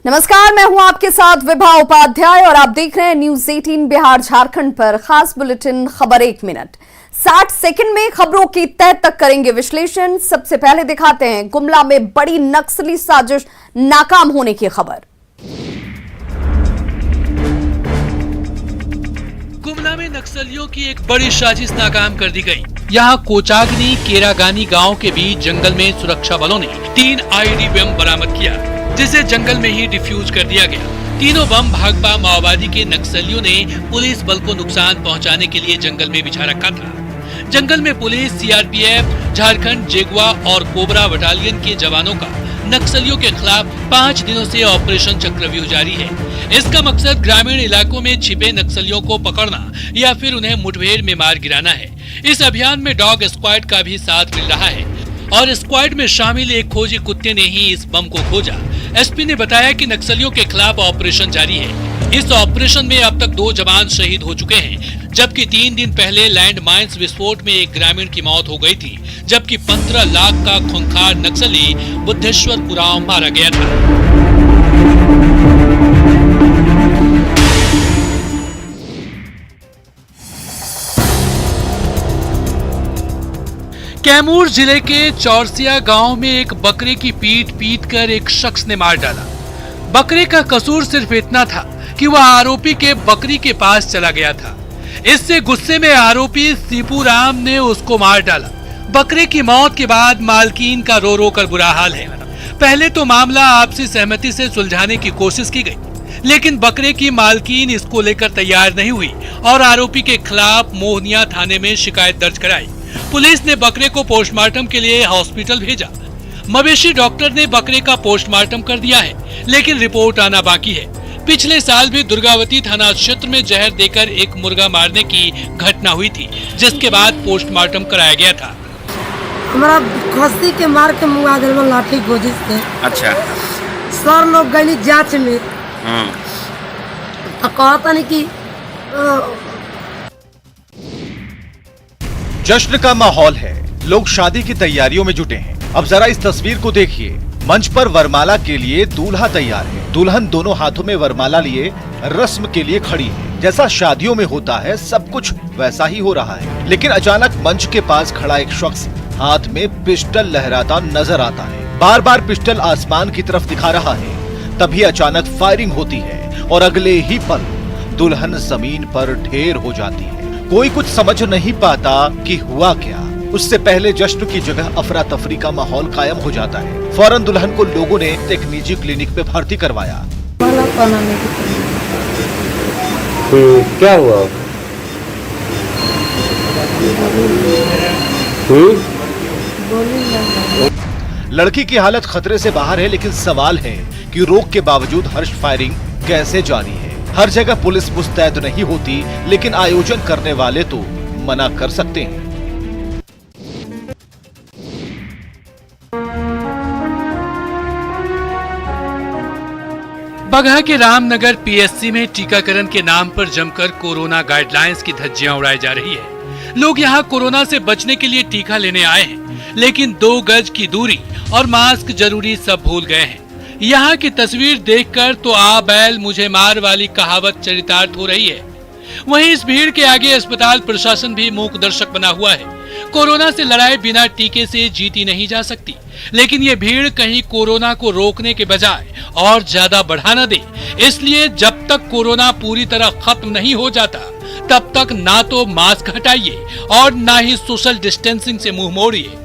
नमस्कार, मैं हूं आपके साथ विभा उपाध्याय और आप देख रहे हैं न्यूज 18 बिहार झारखंड पर खास बुलेटिन खबर 1 मिनट 60 सेकंड में खबरों की तह तक करेंगे विश्लेषण। सबसे पहले दिखाते हैं गुमला में बड़ी नक्सली साजिश नाकाम होने की खबर। गुमला में नक्सलियों की एक बड़ी साजिश नाकाम कर दी गई। यहाँ कोचागनी केरागानी गांव के बीच जंगल में सुरक्षा बलों ने 3 आईडी बम बरामद किया, जिसे जंगल में ही डिफ्यूज कर दिया गया। तीनों बम भाकपा माओवादी के नक्सलियों ने पुलिस बल को नुकसान पहुंचाने के लिए जंगल में बिछा रखा था। जंगल में पुलिस, सीआरपीएफ, झारखंड जेगुआ और कोबरा बटालियन के जवानों का नक्सलियों के खिलाफ 5 दिनों से ऑपरेशन चक्रव्यूह जारी है। इसका मकसद ग्रामीण इलाकों में छिपे नक्सलियों को पकड़ना या फिर उन्हें मुठभेड़ में मार गिराना है। इस अभियान में डॉग स्क्वाड का भी साथ मिल रहा है और स्क्वाड में शामिल एक खोजी कुत्ते ने ही इस बम को खोजा। एसपी ने बताया कि नक्सलियों के खिलाफ ऑपरेशन जारी है। इस ऑपरेशन में अब तक 2 जवान शहीद हो चुके हैं, जबकि 3 दिन पहले लैंड माइंस विस्फोट में एक ग्रामीण की मौत हो गई थी, जबकि 15 लाख का खूंखार नक्सली बुद्धेश्वर उरांव मारा गया था। कैमूर जिले के चौरसिया गांव में एक बकरे की पीट कर एक शख्स ने मार डाला। बकरे का कसूर सिर्फ इतना था कि वह आरोपी के बकरी के पास चला गया था। इससे गुस्से में आरोपी सीपू राम ने उसको मार डाला। बकरे की मौत के बाद मालकीन का रो रो कर बुरा हाल है। पहले तो मामला आपसी सहमति से सुलझाने की कोशिश की गई, लेकिन बकरे की मालकीन इसको लेकर तैयार नहीं हुई और आरोपी के खिलाफ मोहनिया थाने में शिकायत दर्ज कराई। पुलिस ने बकरे को पोस्टमार्टम के लिए हॉस्पिटल भेजा। मवेशी डॉक्टर ने बकरे का पोस्टमार्टम कर दिया है, लेकिन रिपोर्ट आना बाकी है। पिछले साल भी दुर्गावती थाना क्षेत्र में जहर देकर एक मुर्गा मारने की घटना हुई थी, जिसके बाद पोस्टमार्टम कराया गया था। हमारा खस्सी के मार के मुआ दिल में लाठी गोजी से। अच्छा, सर लोग गई जांच में तो कहता नहीं कि जश्न का माहौल है, लोग शादी की तैयारियों में जुटे हैं। अब जरा इस तस्वीर को देखिए। मंच पर वरमाला के लिए दूल्हा तैयार है। दुल्हन दोनों हाथों में वरमाला लिए रस्म के लिए खड़ी है। जैसा शादियों में होता है सब कुछ वैसा ही हो रहा है, लेकिन अचानक मंच के पास खड़ा एक शख्स हाथ में पिस्टल लहराता नजर आता है। बार बार पिस्टल आसमान की तरफ दिखा रहा है। तभी अचानक फायरिंग होती है और अगले ही पल दुल्हन जमीन पर ढेर हो जाती है। कोई कुछ समझ नहीं पाता कि हुआ क्या। उससे पहले जश्न की जगह अफरा तफरी का माहौल कायम हो जाता है। फौरन दुल्हन को लोगों ने एक निजी क्लिनिक पे भर्ती करवाया। क्या हुआ? लड़की की हालत खतरे से बाहर है, लेकिन सवाल है कि रोक के बावजूद हर्ष फायरिंग कैसे जारी है। हर जगह पुलिस मुस्तैद नहीं होती, लेकिन आयोजन करने वाले तो मना कर सकते हैं। बगहा के रामनगर पीएससी में टीकाकरण के नाम पर जमकर कोरोना गाइडलाइंस की धज्जियां उड़ाई जा रही है। लोग यहां कोरोना से बचने के लिए टीका लेने आए हैं, लेकिन 2 गज की दूरी और मास्क जरूरी सब भूल गए हैं। यहाँ की तस्वीर देखकर तो आ बैल मुझे मार वाली कहावत चरितार्थ हो रही है। वहीं इस भीड़ के आगे अस्पताल प्रशासन भी मूक दर्शक बना हुआ है। कोरोना से लड़ाई बिना टीके से जीती नहीं जा सकती, लेकिन ये भीड़ कहीं कोरोना को रोकने के बजाय और ज्यादा बढ़ा न दे। इसलिए जब तक कोरोना पूरी तरह खत्म नहीं हो जाता, तब तक ना तो मास्क हटाइए और ना ही सोशल डिस्टेंसिंग से मुंह मोड़िए।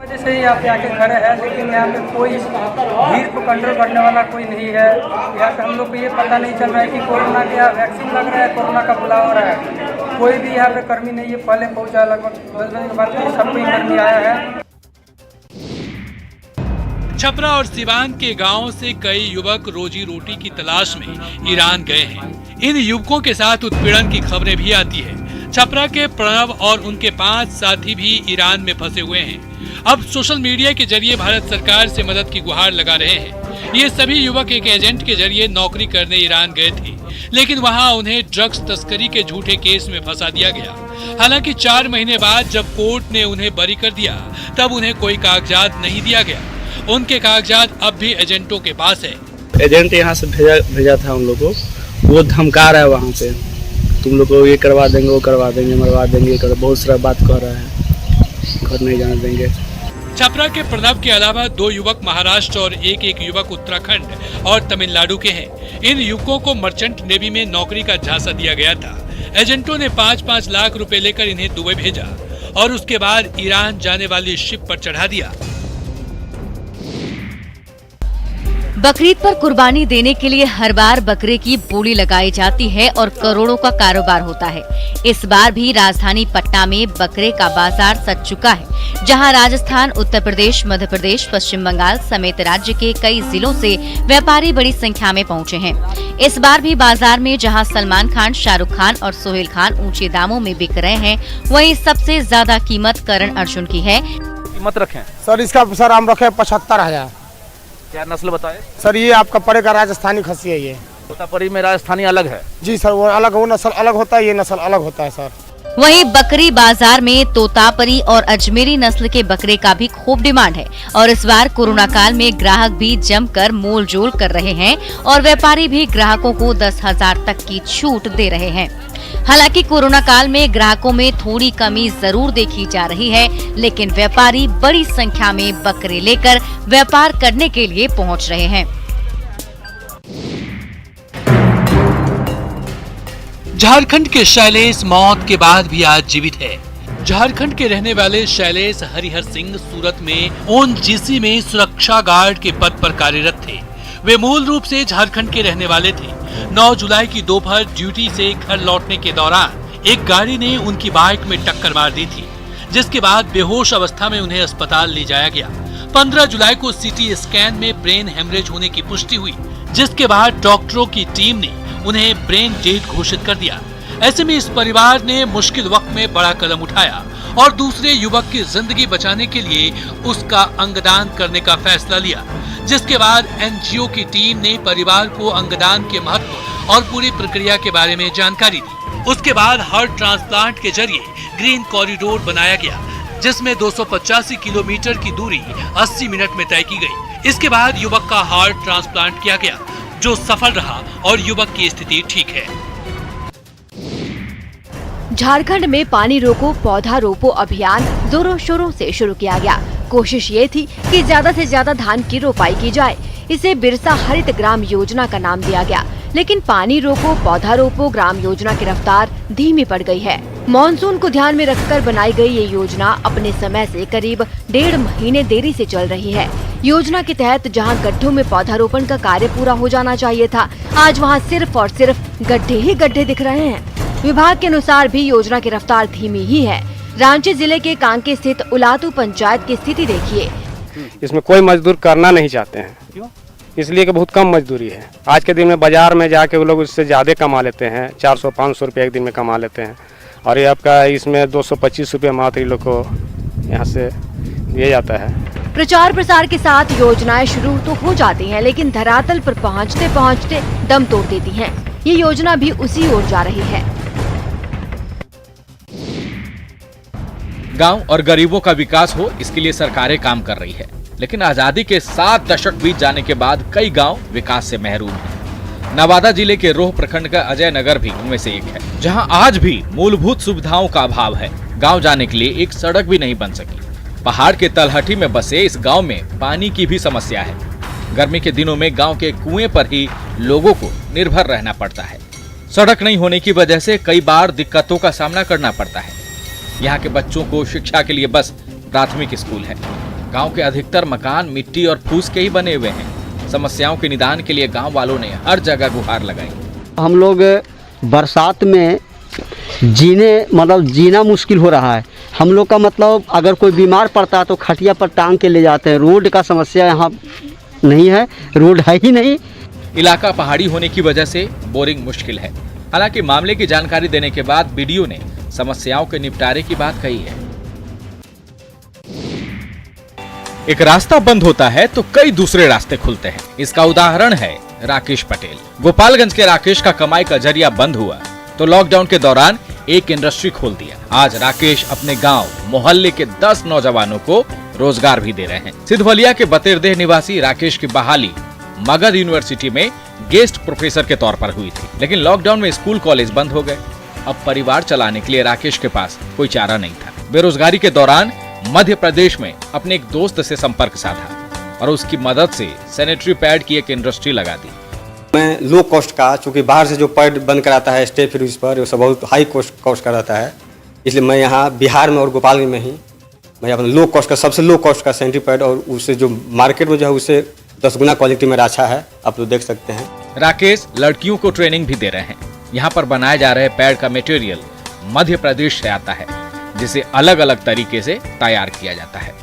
जैसे यहाँ पे आके खड़े हैं, लेकिन यहाँ पे कोई भीड़ को कंट्रोल करने वाला कोई नहीं है। यहाँ पे हम लोग को ये पता नहीं चल रहा है कि कोरोना का वैक्सीन लग रहा है, कोरोना का बुलाव हो रहा है। कोई भी यहाँ पे कर्मी नहीं है। पहले पहुँचा लगभग 10 बजे के बाद सब कोई कर्मी आया है। छपरा और सिवान के गांव से कई युवक रोजी रोटी की तलाश में ईरान गए हैं। इन युवकों के साथ उत्पीड़न की खबरें भी आती है। छपरा के प्रणव और उनके 5 साथी भी ईरान में फंसे हुए हैं। अब सोशल मीडिया के जरिए भारत सरकार से मदद की गुहार लगा रहे हैं। ये सभी युवक एक एजेंट के जरिए नौकरी करने ईरान गए थे, लेकिन वहां उन्हें ड्रग्स तस्करी के झूठे केस में फंसा दिया गया। हालांकि 4 महीने बाद जब कोर्ट ने उन्हें बरी कर दिया, तब उन्हें कोई कागजात नहीं दिया गया। उनके कागजात अब भी एजेंटों के पास है। एजेंट यहाँ से भेजा था उन लोग को, वो धमका रहा है वहाँ पे, तुम लोग को ये करवा देंगे, वो करवा देंगे, मरवा देंगे, बहुत सारा बात कह रहा है, घर नहीं जाने देंगे। छपरा के प्रणव के अलावा 2 युवक महाराष्ट्र और एक युवक उत्तराखंड और तमिलनाडु के हैं। इन युवकों को मर्चेंट नेवी में नौकरी का झांसा दिया गया था। एजेंटों ने 5-5 लाख रुपए लेकर इन्हें दुबई भेजा और उसके बाद ईरान जाने वाली शिप पर चढ़ा दिया। बकरीद पर कुर्बानी देने के लिए हर बार बकरे की बोली लगाई जाती है और करोड़ों का कारोबार होता है। इस बार भी राजधानी पटना में बकरे का बाजार सज चुका है, जहां राजस्थान, उत्तर प्रदेश, मध्य प्रदेश, पश्चिम बंगाल समेत राज्य के कई जिलों से व्यापारी बड़ी संख्या में पहुंचे हैं। इस बार भी बाजार में जहां सलमान खान, शाहरुख खान और सोहेल खान ऊंचे दामों में बिक रहे हैं, वहीं सबसे ज्यादा कीमत करण अर्जुन की है। कीमत रखें सर, इसका सर हम रखे 75,000। क्या नस्ल बताए सर? ये आपका पड़ेगा राजस्थानी खस्सी है। ये तोतापरी में राजस्थानी अलग है जी सर, वो अलग, वो नस्ल अलग होता है, ये नस्ल अलग होता है सर। वहीं बकरी बाजार में तोतापरी और अजमेरी नस्ल के बकरे का भी खूब डिमांड है और इस बार कोरोना काल में ग्राहक भी जमकर मोल जोल कर रहे हैं और व्यापारी भी ग्राहकों को 10,000 तक की छूट दे रहे हैं। हालांकि कोरोना काल में ग्राहकों में थोड़ी कमी जरूर देखी जा रही है, लेकिन व्यापारी बड़ी संख्या में बकरे लेकर व्यापार करने के लिए पहुंच रहे हैं। झारखंड के शैलेश मौत के बाद भी आज जीवित है। झारखंड के रहने वाले शैलेश हरिहर सिंह सूरत में ओएनजीसी में सुरक्षा गार्ड के पद पर कार्यरत थे। वे मूल रूप से झारखंड के रहने वाले थे। 9 जुलाई की दोपहर ड्यूटी से घर लौटने के दौरान एक गाड़ी ने उनकी बाइक में टक्कर मार दी थी, जिसके बाद बेहोश अवस्था में उन्हें अस्पताल ले जाया गया। 15 जुलाई को सीटी स्कैन में ब्रेन हेमरेज होने की पुष्टि हुई, जिसके बाद डॉक्टरों की टीम ने उन्हें ब्रेन डेड घोषित कर दिया। ऐसे में इस परिवार ने मुश्किल वक्त में बड़ा कदम उठाया और दूसरे युवक की जिंदगी बचाने के लिए उसका अंगदान करने का फैसला लिया, जिसके बाद एनजीओ की टीम ने परिवार को अंगदान के महत्व और पूरी प्रक्रिया के बारे में जानकारी दी। उसके बाद हार्ट ट्रांसप्लांट के जरिए ग्रीन कॉरिडोर बनाया गया, जिसमें 285 किलोमीटर की दूरी 80 मिनट में तय की गई। इसके बाद युवक का हार्ट ट्रांसप्लांट किया गया, जो सफल रहा और युवक की स्थिति ठीक है। झारखंड में पानी रोको पौधा रोपो अभियान जोरों शोरों से शुरू किया गया। कोशिश ये थी कि ज्यादा से ज्यादा धान की रोपाई की जाए। इसे बिरसा हरित ग्राम योजना का नाम दिया गया, लेकिन पानी रोको पौधा रोपो ग्राम योजना की रफ्तार धीमी पड़ गई है। मॉनसून को ध्यान में रखकर बनाई गई ये योजना अपने समय से करीब 1.5 महीने देरी से चल रही है। योजना के तहत जहां गड्ढों में पौधारोपण का कार्य पूरा हो जाना चाहिए था, आज वहां सिर्फ और सिर्फ गड्ढे ही गड्ढे दिख रहे हैं। विभाग के अनुसार भी योजना की रफ्तार धीमी ही है। रांची जिले के कांके स्थित उलातू पंचायत की स्थिति देखिए। इसमें कोई मजदूर करना नहीं चाहते हैं। क्यों? इसलिए कि बहुत कम मजदूरी है। आज के दिन में बाजार में जाके वो लोग इससे ज्यादा कमा लेते हैं, 400-500 रुपये एक दिन में कमा लेते हैं, और ये आपका इसमें 225 रुपये मात्र लोग को यहाँ से दिया जाता है। प्रचार प्रसार के साथ योजनाएं शुरू तो हो जाती हैं, लेकिन धरातल पर पहुंचते पहुंचते दम तोड़ देती हैं। ये योजना भी उसी ओर जा रही है। गांव और गरीबों का विकास हो, इसके लिए सरकारें काम कर रही है, लेकिन आजादी के 7 दशक बीत जाने के बाद कई गांव विकास से महरूम हैं। नवादा जिले के रोह प्रखंड का अजय नगर भी उनमें से एक है, जहां आज भी मूलभूत सुविधाओं का अभाव है। गांव जाने के लिए एक सड़क भी नहीं बन सकी। पहाड़ के तलहटी में बसे इस गांव में पानी की भी समस्या है। गर्मी के दिनों में गांव के कुएं पर ही लोगों को निर्भर रहना पड़ता है। सड़क नहीं होने की वजह से कई बार दिक्कतों का सामना करना पड़ता है। यहाँ के बच्चों को शिक्षा के लिए बस प्राथमिक स्कूल है। गांव के अधिकतर मकान मिट्टी और फूस के ही बने हुए हैं। समस्याओं के निदान के लिए गांव वालों ने हर जगह गुहार लगाई। हम लोग बरसात में जीना मुश्किल हो रहा है। हम लोग का मतलब अगर कोई बीमार पड़ता है तो खटिया पर टांग के ले जाते हैं। रोड का समस्या यहाँ नहीं है, रोड है ही नहीं। इलाका पहाड़ी होने की वजह से बोरिंग मुश्किल है। हालांकि मामले की जानकारी देने के बाद बीडीओ ने समस्याओं के निपटारे की बात कही है। एक रास्ता बंद होता है तो कई दूसरे रास्ते खुलते हैं। इसका उदाहरण है राकेश पटेल। गोपालगंज के राकेश का कमाई का जरिया बंद हुआ तो लॉकडाउन के दौरान एक इंडस्ट्री खोल दिया। आज राकेश अपने गांव मोहल्ले के 10 नौजवानों को रोजगार भी दे रहे हैं। सिद्धवलिया के बतेरदेह निवासी राकेश की बहाली मगध यूनिवर्सिटी में गेस्ट प्रोफेसर के तौर पर हुई थी, लेकिन लॉकडाउन में स्कूल कॉलेज बंद हो गए। अब परिवार चलाने के लिए राकेश के पास कोई चारा नहीं था। बेरोजगारी के दौरान मध्य प्रदेश में अपने एक दोस्त से संपर्क साधा और उसकी मदद से सैनिटरी पैड की एक इंडस्ट्री लगा दी। मैं लो कॉस्ट का, चूँकि बाहर से जो पैड बन कर आता है स्टेट फ्रीज पर, वो सब बहुत हाई कॉस्ट का रहता है, इसलिए मैं यहाँ बिहार में और गोपालगंज में ही मैं अपना लो कॉस्ट का, सबसे लो कॉस्ट का सैनिटरी पैड, और उससे जो मार्केट में जो है उससे 10 गुना क्वालिटी मेरा अच्छा है, आप लोग देख सकते हैं। राकेश लड़कियों को ट्रेनिंग भी दे रहे हैं। यहाँ पर बनाए जा रहे पैड का मटेरियल मध्य प्रदेश से आता है, जिसे अलग अलग तरीके से तैयार किया जाता है।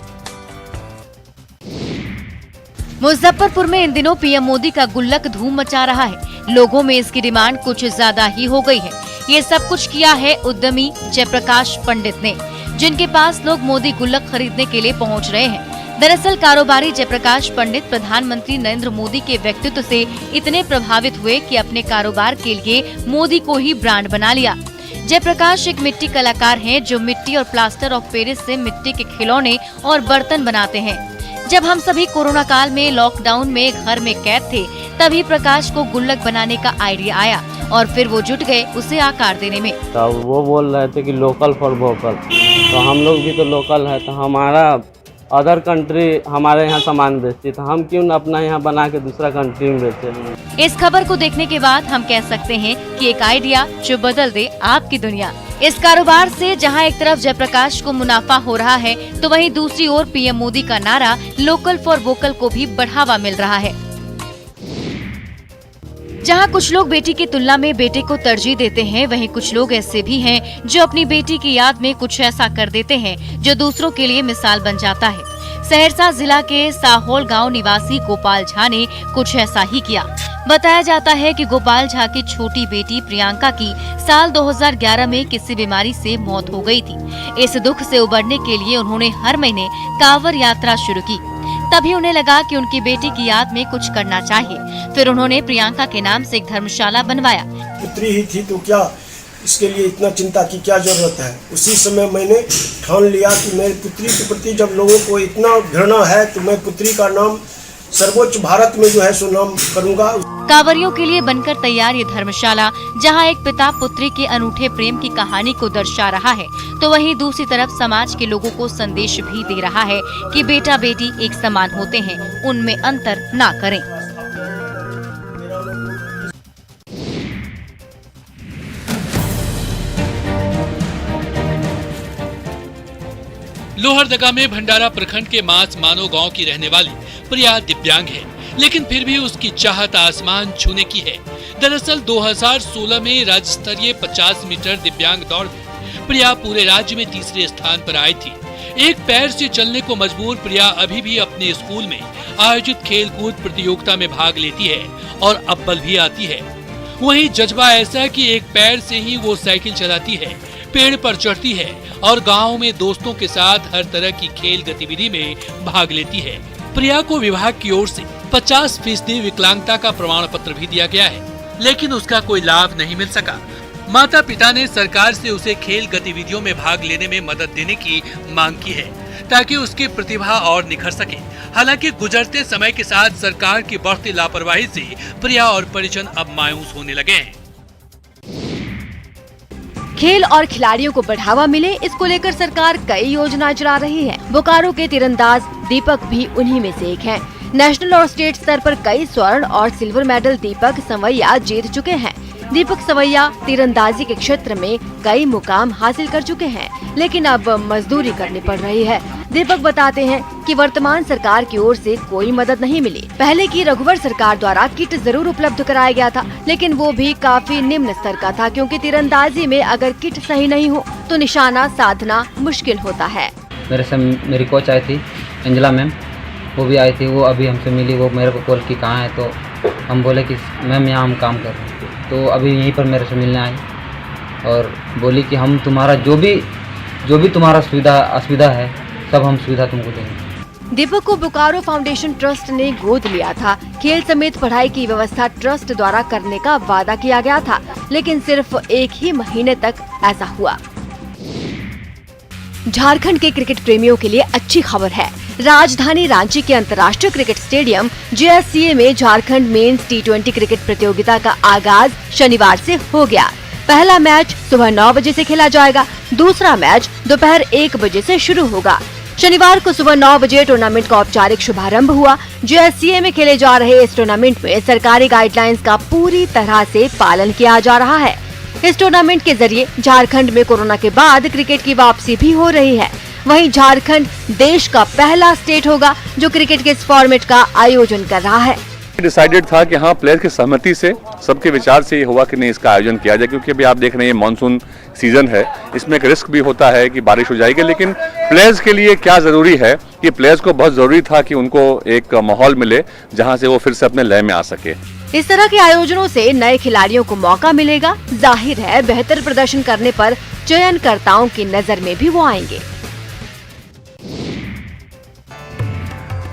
मुजफ्फरपुर में इन दिनों पीएम मोदी का गुल्लक धूम मचा रहा है। लोगों में इसकी डिमांड कुछ ज्यादा ही हो गई है। ये सब कुछ किया है उद्यमी जयप्रकाश पंडित ने, जिनके पास लोग मोदी गुल्लक खरीदने के लिए पहुंच रहे हैं। दरअसल कारोबारी जयप्रकाश पंडित प्रधानमंत्री नरेंद्र मोदी के व्यक्तित्व से इतने प्रभावित हुए कि अपने कारोबार के लिए मोदी को ही ब्रांड बना लिया। जयप्रकाश एक मिट्टी कलाकार हैं जो मिट्टी और प्लास्टर ऑफ पेरिस से मिट्टी के खिलौने और बर्तन बनाते हैं। जब हम सभी कोरोना काल में लॉकडाउन में घर में कैद थे, तभी प्रकाश को गुल्लक बनाने का आइडिया आया और फिर वो जुट गए उसे आकार देने में। तो वो बोल रहे थे कि लोकल फॉर वोकल, तो हम लोग भी तो लोकल है, तो हमारा अदर कंट्री हमारे यहाँ सामान बेचती, तो हम क्यों न अपना यहाँ बना के दूसरा कंट्री में बेचे। इस खबर को देखने के बाद हम कह सकते हैं कि एक आइडिया जो बदल दे आपकी दुनिया। इस कारोबार से जहां एक तरफ जयप्रकाश को मुनाफा हो रहा है, तो वहीं दूसरी ओर पीएम मोदी का नारा लोकल फॉर वोकल को भी बढ़ावा मिल रहा है। जहां कुछ लोग बेटी की तुलना में बेटे को तरजीह देते हैं, वहीं कुछ लोग ऐसे भी हैं जो अपनी बेटी की याद में कुछ ऐसा कर देते हैं जो दूसरों के लिए मिसाल बन जाता है। सहरसा जिला के साहोल गांव निवासी गोपाल झा ने कुछ ऐसा ही किया। बताया जाता है कि गोपाल झा की छोटी बेटी प्रियंका की साल 2011 में किसी बीमारी से मौत हो गई थी। इस दुख से उबरने के लिए उन्होंने हर महीने कांवड़ यात्रा शुरू की। तभी उन्हें लगा कि उनकी बेटी की याद में कुछ करना चाहिए। फिर उन्होंने प्रियंका के नाम से एक धर्मशाला बनवाया। पुत्री ही थी तो क्या इसके लिए इतना चिंता की क्या जरूरत है। उसी समय मैंने ठान लिया कि मेरी पुत्री के प्रति जब लोगों को इतना घृणा है तो मैं पुत्री का नाम सर्वोच्च भारत में जो है सो नाम करूँगा। कांवरियों के लिए बनकर तैयार ये धर्मशाला, जहां एक पिता पुत्री के अनूठे प्रेम की कहानी को दर्शा रहा है, तो वहीं दूसरी तरफ समाज के लोगों को संदेश भी दे रहा है कि बेटा बेटी एक समान होते हैं, उनमें अंतर ना करें। लोहरदगा में भंडारा प्रखंड के मास मानो गांव की रहने वाली प्रिया दिव्यांग है, लेकिन फिर भी उसकी चाहत आसमान छूने की है। दरअसल 2016 में राज्य स्तरीय 50 मीटर दिव्यांग दौड़ में प्रिया पूरे राज्य में तीसरे स्थान पर आई थी। एक पैर से चलने को मजबूर प्रिया अभी भी अपने स्कूल में आयोजित खेल कूद प्रतियोगिता में भाग लेती है और अव्वल भी आती है। वहीं जज्बा ऐसा कि एक पैर से ही वो साइकिल चलाती है, पेड़ पर चढ़ती है और गाँव में दोस्तों के साथ हर तरह की खेल गतिविधि में भाग लेती है। प्रिया को विभाग की ओर से 50% विकलांगता का प्रमाण पत्र भी दिया गया है, लेकिन उसका कोई लाभ नहीं मिल सका। माता पिता ने सरकार से उसे खेल गतिविधियों में भाग लेने में मदद देने की मांग की है, ताकि उसकी प्रतिभा और निखर सके। हालांकि गुजरते समय के साथ सरकार की बढ़ती लापरवाही से प्रिया और परिजन अब मायूस होने लगे हैं। खेल और खिलाड़ियों को बढ़ावा मिले, इसको लेकर सरकार कई योजना चला रही है। बोकारो के तीरंदाज दीपक भी उन्हीं में से एक हैं। नेशनल और स्टेट स्तर पर कई स्वर्ण और सिल्वर मेडल दीपक सवैया जीत चुके हैं। दीपक सवैया तीरंदाजी के क्षेत्र में कई मुकाम हासिल कर चुके हैं, लेकिन अब मजदूरी करनी पड़ रही है। दीपक बताते हैं कि वर्तमान सरकार की ओर से कोई मदद नहीं मिली। पहले की रघुवर सरकार द्वारा किट जरूर उपलब्ध कराया गया था, लेकिन वो भी काफी निम्न स्तर का था, क्योंकि तीरंदाजी में अगर किट सही नहीं हो तो निशाना साधना मुश्किल होता है। मेरी कोच आई थी एंजेला मैम, वो भी आई थी, वो अभी हमसे मिली। वो मेरे को कॉल की कहाँ है, तो हम बोले कि मैम यहाँ हम काम कर रहे हैं। तो अभी यहीं पर मेरे से मिलने आई और बोली कि हम तुम्हारा जो भी तुम्हारा असुविधा है सब हम सुविधा तुमको देंगे। दीपक को बोकारो फाउंडेशन ट्रस्ट ने गोद लिया था। खेल समेत पढ़ाई की व्यवस्था ट्रस्ट द्वारा करने का वादा किया गया था, लेकिन सिर्फ 1 ही महीने तक ऐसा हुआ। झारखंड के क्रिकेट प्रेमियों के लिए अच्छी खबर है। राजधानी रांची के अंतर्राष्ट्रीय क्रिकेट स्टेडियम JSCA में झारखंड मेंस T20 क्रिकेट प्रतियोगिता का आगाज शनिवार से हो गया। पहला मैच सुबह 9 बजे से खेला जाएगा, दूसरा मैच दोपहर 1 बजे से शुरू होगा। शनिवार को सुबह 9 बजे टूर्नामेंट का औपचारिक शुभारंभ हुआ। JSCA में खेले जा रहे इस टूर्नामेंट में सरकारी गाइडलाइंस का पूरी तरह से पालन किया जा रहा है। इस टूर्नामेंट के जरिए झारखंड में कोरोना के बाद क्रिकेट की वापसी भी हो रही है। वहीं झारखंड देश का पहला स्टेट होगा जो क्रिकेट के इस फॉर्मेट का आयोजन कर रहा है। डिसाइडेड था कि हाँ, प्लेयर की सहमति से, सबके विचार से ये हुआ कि नहीं, इसका आयोजन किया जाए, क्योंकि अभी आप देख रहे हैं मानसून सीजन है, इसमें एक रिस्क भी होता है कि बारिश हो जाएगी। लेकिन प्लेयर्स के लिए क्या जरूरी है कि प्लेयर्स को बहुत जरूरी था कि उनको एक माहौल मिले जहां से वो फिर से अपने लय में आ सके। इस तरह के आयोजनों से नए खिलाड़ियों को मौका मिलेगा। जाहिर है बेहतर प्रदर्शन करने पर चयनकर्ताओं की नजर में भी वो आएंगे।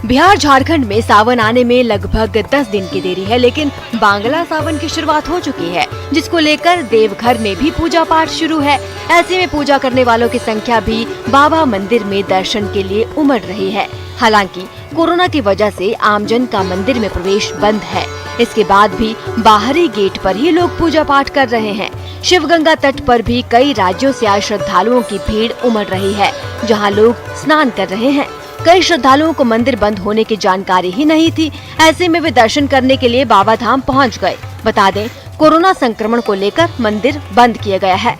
बिहार झारखंड में सावन आने में लगभग 10 दिन की देरी है, लेकिन बांग्ला सावन की शुरुआत हो चुकी है, जिसको लेकर देवघर में भी पूजा पाठ शुरू है। ऐसे में पूजा करने वालों की संख्या भी बाबा मंदिर में दर्शन के लिए उमड़ रही है। हालांकि कोरोना की वजह से आमजन का मंदिर में प्रवेश बंद है। इसके बाद भी बाहरी गेट पर ही लोग पूजा पाठ कर रहे हैं। शिवगंगा तट पर भी कई राज्यों से आए श्रद्धालुओं की भीड़ उमड़ रही है, जहां लोग स्नान कर रहे हैं। कई श्रद्धालुओं को मंदिर बंद होने की जानकारी ही नहीं थी। ऐसे में वे दर्शन करने के लिए बाबा धाम पहुँच गए। बता दें, कोरोना संक्रमण को लेकर मंदिर बंद किया गया है।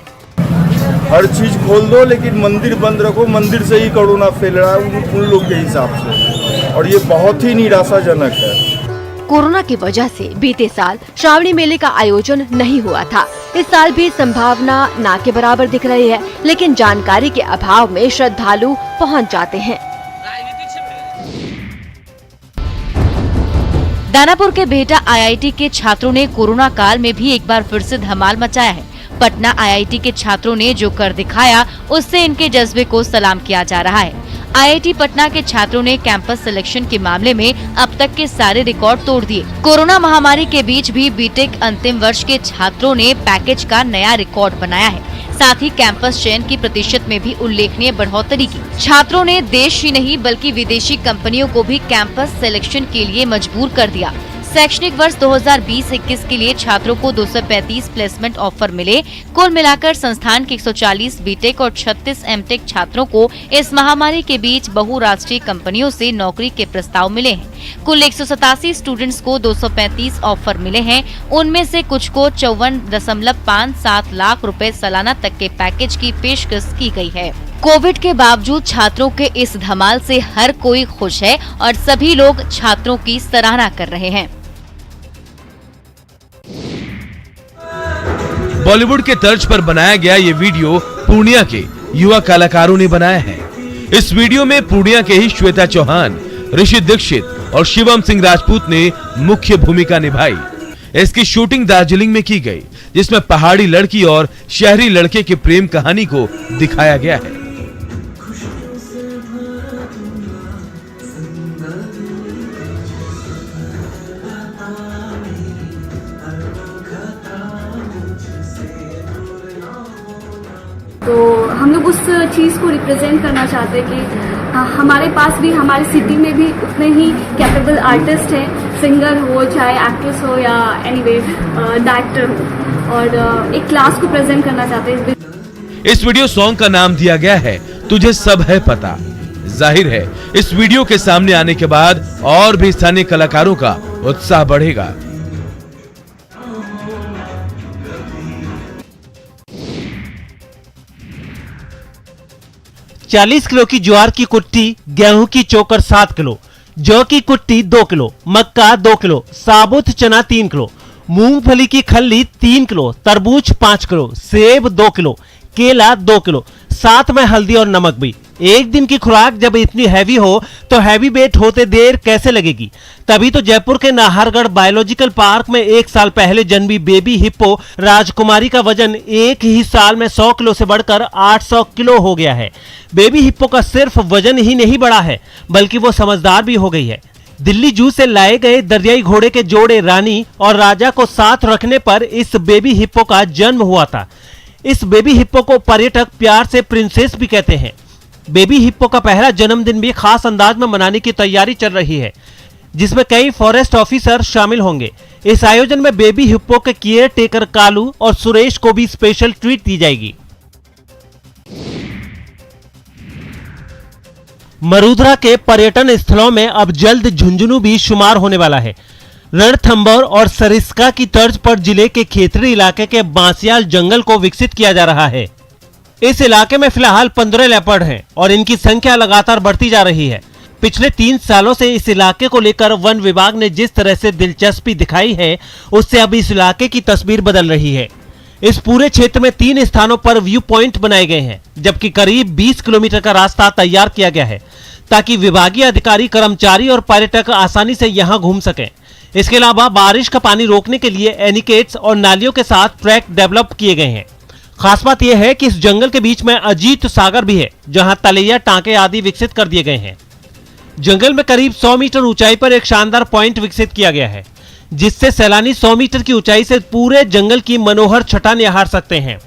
हर चीज खोल दो लेकिन मंदिर बंद रखो, मंदिर से ही कोरोना फैल रहा है उन लोग के हिसाब से, और ये बहुत ही निराशाजनक है। कोरोना की वजह से बीते साल श्रावणी मेले का आयोजन नहीं हुआ था। इस साल भी संभावना ना के बराबर दिख रही है, लेकिन जानकारी के अभाव में श्रद्धालु पहुंच जाते हैं। दानापुर के बेहटा IIT के छात्रों ने कोरोना काल में भी एक बार फिर से धमाल मचाया है। पटना IIT के छात्रों ने जो कर दिखाया, उससे इनके जज्बे को सलाम किया जा रहा है। IIT पटना के छात्रों ने कैंपस सिलेक्शन के मामले में अब तक के सारे रिकॉर्ड तोड़ दिए। कोरोना महामारी के बीच भी बीटेक अंतिम वर्ष के छात्रों ने पैकेज का नया रिकॉर्ड बनाया है। साथ ही कैंपस चयन की प्रतिशत में भी उल्लेखनीय बढ़ोतरी की। छात्रों ने देश ही नहीं बल्कि विदेशी कंपनियों को भी कैंपस सिलेक्शन के लिए मजबूर कर दिया। शैक्षणिक वर्ष 2020-21 के लिए छात्रों को 235 प्लेसमेंट ऑफर मिले। कुल मिलाकर संस्थान के 140 बीटेक और 36 एमटेक छात्रों को इस महामारी के बीच बहुराष्ट्रीय कंपनियों से नौकरी के प्रस्ताव मिले हैं। कुल 187 स्टूडेंट्स को 235 ऑफर मिले हैं। उनमें से कुछ को 54.57 लाख रुपए सालाना तक के पैकेज की पेशकश की गई है। कोविड के बावजूद छात्रों के इस धमाल से हर कोई खुश है और सभी लोग छात्रों की सराहना कर रहे हैं। बॉलीवुड के तर्ज पर बनाया गया ये वीडियो पूर्णिया के युवा कलाकारों ने बनाया है। इस वीडियो में पूर्णिया के ही श्वेता चौहान, ऋषि दीक्षित और शिवम सिंह राजपूत ने मुख्य भूमिका निभाई। इसकी शूटिंग दार्जिलिंग में की गई, जिसमें पहाड़ी लड़की और शहरी लड़के की प्रेम कहानी को दिखाया गया है। तो हम लोग उस चीज़ को रिप्रेजेंट करना चाहते हैं कि हमारे पास भी, हमारी सिटी में भी उतने ही कैपेबल आर्टिस्ट हैं, सिंगर हो चाहे एक्ट्रेस हो या एनीवे डायरेक्टर हो, और एक क्लास को प्रेजेंट करना चाहते हैं। इस वीडियो सॉन्ग का नाम दिया गया है तुझे सब है पता। जाहिर है इस वीडियो के सामने आने के बाद और भी स्थानीय कलाकारों का उत्साह बढ़ेगा। चालीस किलो की ज्वार की कुट्टी, गेहूं की चोकर 7 किलो, जौ की कुट्टी 2 किलो, मक्का 2 किलो, साबुत चना 3 किलो, मूंगफली की खल्ली 3 किलो, तरबूज 5 किलो, सेब 2 किलो, केला 2 किलो, साथ में हल्दी और नमक भी। एक दिन की खुराक जब इतनी हैवी हो तो हैवी वेट होते देर कैसे लगेगी। तभी तो जयपुर के नाहरगढ़ बायोलॉजिकल पार्क में 1 साल पहले जन्मी बेबी हिप्पो राजकुमारी का वजन एक ही साल में 100 किलो से बढ़कर 800 किलो हो गया है। बेबी हिप्पो का सिर्फ वजन ही नहीं बढ़ा है, बल्कि वो समझदार भी हो गई है। दिल्ली जू से लाए गए दरियाई घोड़े के जोड़े रानी और राजा को साथ रखने पर इस बेबी हिप्पो का जन्म हुआ था। इस बेबी हिप्पो को पर्यटक प्यार से प्रिंसेस भी कहते हैं। बेबी हिप्पो का पहला जन्मदिन भी खास अंदाज में मनाने की तैयारी चल रही है, जिसमें कई फॉरेस्ट ऑफिसर शामिल होंगे। इस आयोजन में बेबी हिप्पो के केयर टेकर कालू और सुरेश को भी स्पेशल ट्रीट दी जाएगी। मरुधरा के पर्यटन स्थलों में अब जल्द झुंझुनू भी शुमार होने वाला है। रणथंभौर और सरिस्का की तर्ज पर जिले के खेतरी इलाके के बांसियाल जंगल को विकसित किया जा रहा है। इस इलाके में फिलहाल 15 लेपर्ड हैं और इनकी संख्या लगातार बढ़ती जा रही है। पिछले 3 सालों से इस इलाके को लेकर वन विभाग ने जिस तरह से दिलचस्पी दिखाई है, उससे अब इस इलाके की तस्वीर बदल रही है। इस पूरे क्षेत्र में 3 स्थानों पर व्यू पॉइंट बनाए गए हैं, जबकि करीब 20 किलोमीटर का रास्ता तैयार किया गया है ताकि विभागीय अधिकारी, कर्मचारी और पर्यटक आसानी से यहां घूम सकें। इसके अलावा बारिश का पानी रोकने के लिए एनिकेट्स और नालियों के साथ ट्रैक डेवलप किए गए हैं। खास बात यह है कि इस जंगल के बीच में अजीत सागर भी है, जहां तलैया, टांके आदि विकसित कर दिए गए हैं। जंगल में करीब 100 मीटर ऊंचाई पर एक शानदार पॉइंट विकसित किया गया है, जिससे सैलानी 100 मीटर की ऊंचाई से पूरे जंगल की मनोहर छटा निहार सकते हैं।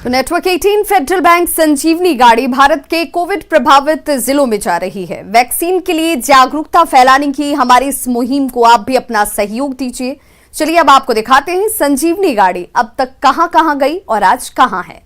तो नेटवर्क 18 फेडरल बैंक संजीवनी गाड़ी भारत के कोविड प्रभावित जिलों में जा रही है। वैक्सीन के लिए जागरूकता फैलाने की हमारी इस मुहिम को आप भी अपना सहयोग दीजिए। चलिए अब आपको दिखाते हैं संजीवनी गाड़ी अब तक कहां-कहां गई और आज कहां है।